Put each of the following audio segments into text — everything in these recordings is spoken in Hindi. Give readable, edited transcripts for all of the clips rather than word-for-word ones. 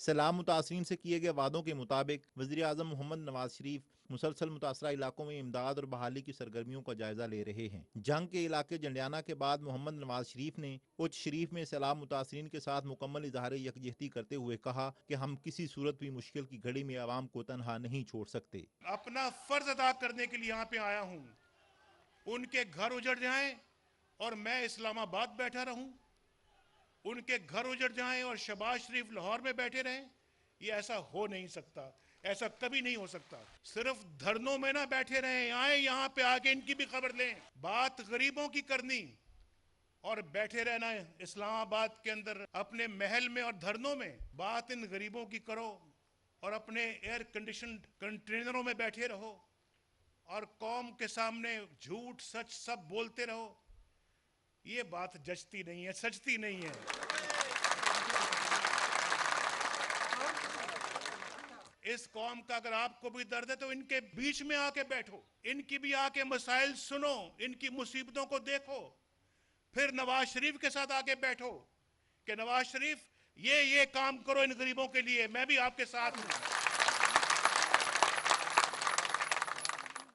सैलाब मुतासरीन से किए गए वादों के मुताबिक वज़ीर आज़म मोहम्मद नवाज शरीफ मुसलसल मुतासरा इलाकों में इमदाद और बहाली की सरगर्मियों का जायजा ले रहे हैं। जंग के इलाके जंडियाना के बाद मोहम्मद नवाज शरीफ ने उच्च शरीफ में सैलाब मुतासरीन के साथ मुकम्मल इजहार यकजहती करते हुए कहा कि हम किसी सूरत भी मुश्किल की घड़ी में आवाम को तनहा नहीं छोड़ सकते। अपना फर्ज अदा करने के लिए यहाँ पे आया हूँ। उनके घर उजड़ जाएं और मैं इस्लामाबाद बैठा रहूं, उनके घर उजड़ जाएं और शहबाज शरीफ लाहौर में बैठे रहें, ये ऐसा हो नहीं सकता, ऐसा कभी नहीं हो सकता। सिर्फ धरनों में ना बैठे रहें, आए यहाँ पे आके इनकी भी खबर लें। बात गरीबों की करनी और बैठे रहना इस्लामाबाद के अंदर अपने महल में और धरनों में, बात इन गरीबों की करो और अपने एयर कंडीशन कंटेनरों में बैठे रहो और कौम के सामने झूठ सच सब बोलते रहो। ये बात जचती नहीं है, सचती नहीं है। इस कौम का अगर आपको भी दर्द है तो इनके बीच में आके बैठो, इनकी भी आके मसाइल सुनो, इनकी मुसीबतों को देखो, फिर नवाज शरीफ के साथ आके बैठो कि नवाज शरीफ ये काम करो इन गरीबों के लिए, मैं भी आपके साथ हूं।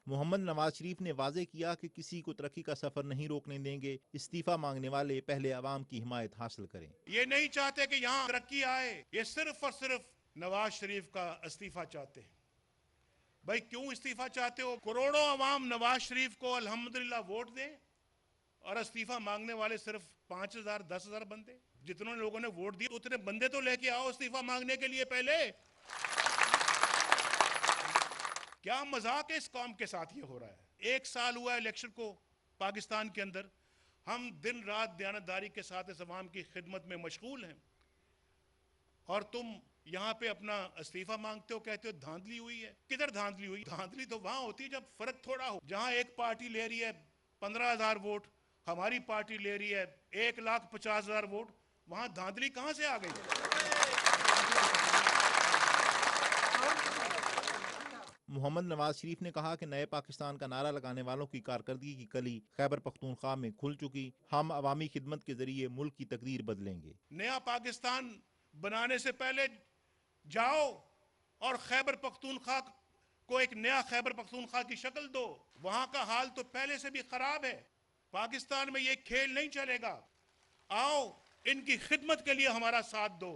मोहम्मद नवाज शरीफ ने वाजे किया कि किसी को तरक्की का सफर नहीं रोकने देंगे। इस्तीफा मांगने वाले पहले आवाम की हिमायत हासिल करें। ये नहीं चाहते कि यहाँ तरक्की आए, ये सिर्फ और सिर्फ नवाज शरीफ का इस्तीफा चाहते हैं। भाई क्यों इस्तीफा चाहते हो? करोड़ों अवाम नवाज शरीफ को अल्हम्दुलिल्लाह वोट दें और इस्तीफा मांगने वाले सिर्फ 5,000 10,000 बंदे। जितने लोगों ने वोट दिए उतने बंदे तो लेके आओ इस्तीफा मांगने के लिए पहले। क्या मजाक है इस कौम के साथ ये हो रहा है। 1 साल हुआ है इलेक्शन को पाकिस्तान के अंदर, हम दिन रात दयानतदारी के साथ इस अवाम की खिदमत में मशगूल हैं और तुम यहाँ पे अपना इस्तीफा मांगते हो, कहते हो धांधली हुई है। किधर धांधली हुई? धांधली तो वहां होती है जब फर्क थोड़ा हो। जहां एक पार्टी ले रही है 15,000 वोट, हमारी पार्टी ले रही है 1,50,000 वोट, वहां धांधली कहां से आ गई? मोहम्मद नवाज शरीफ ने कहा कि नए पाकिस्तान का नारा लगाने वालों की कारकर्दगी की कली खैबर पख्तूनख्वा में खुल चुकी। हम अवामी खिदमत के जरिए मुल्क की तकदीर बदलेंगे। नया पाकिस्तान बनाने से पहले जाओ और खैबर पख्तूनख्वा को एक नया खैबर पख्तूनख्वा की शक्ल दो। वहां का हाल तो पहले से भी खराब है। पाकिस्तान में ये खेल नहीं चलेगा। आओ इनकी खिदमत के लिए हमारा साथ दो।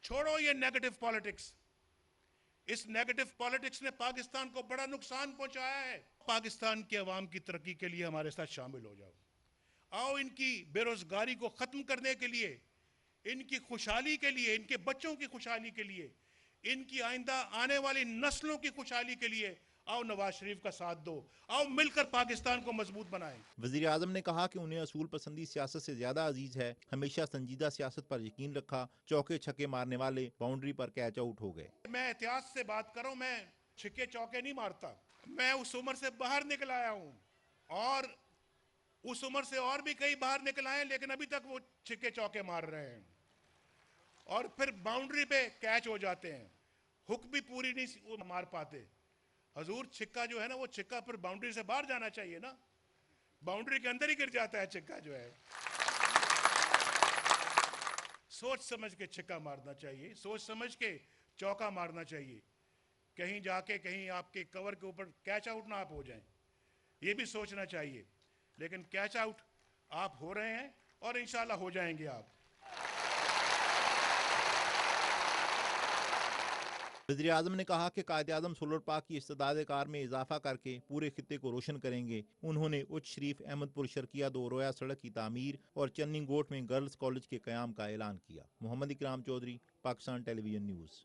छोड़ो ये नेगेटिव पॉलिटिक्स। इस नेगेटिव पॉलिटिक्स ने पाकिस्तान को बड़ा नुकसान पहुंचाया है। पाकिस्तान के अवाम की तरक्की के लिए हमारे साथ शामिल हो जाओ। आओ इनकी बेरोजगारी को खत्म करने के लिए, इनकी खुशहाली के लिए, इनके बच्चों की खुशहाली के लिए, इनकी आइंदा आने वाली नस्लों की खुशहाली के लिए आओ नवाज शरीफ का साथ दो। आओ मिलकर पाकिस्तान को मजबूत बनाएं। वजीर आजम ने कहा कि उन्हें असूल पसंदी सियासत से ज्यादा अजीज है। हमेशा संजीदा सियासत पर यकीन रखा। चौके छक्के मारने वाले बाउंड्री पर कैच आउट हो गए। मैं एहतियात से बात करूं, मैं छिक्के चौके नहीं मारता। मैं उस उम्र से बाहर निकल आया हूं और उस उम्र से और भी कई बाहर निकल आए, लेकिन अभी तक वो छिक्के चौके मार रहे हैं और फिर बाउंड्री पे कैच हो जाते हैं। हुक भी पूरी नहीं मार पाते। हजूर छिक्का जो है ना, वो छिक्का फिर बाउंड्री से बाहर जाना चाहिए ना, बाउंड्री के अंदर ही गिर जाता है छिक्का जो है। सोच समझ के छिक्का मारना चाहिए, सोच समझ के चौका मारना चाहिए। कहीं जाके कहीं आपके कवर के ऊपर कैच आउट ना आप हो जाएं, ये भी सोचना चाहिए। लेकिन कैच आउट आप हो रहे हैं और इंशाल्लाह हो जाएंगे आप। वज़ीर आज़म ने कहा कि कायद आज़म सोलर पार्क की इस्तेदाद कार में इजाफा करके पूरे खित्ते को रोशन करेंगे। उन्होंने उच्च शरीफ अहमदपुर शर्किया दो रोया सड़क की तामीर और चन्नी गोट में गर्ल्स कॉलेज के क़याम का ऐलान किया। मोहम्मद इकराम चौधरी, पाकिस्तान टेलीविजन न्यूज़।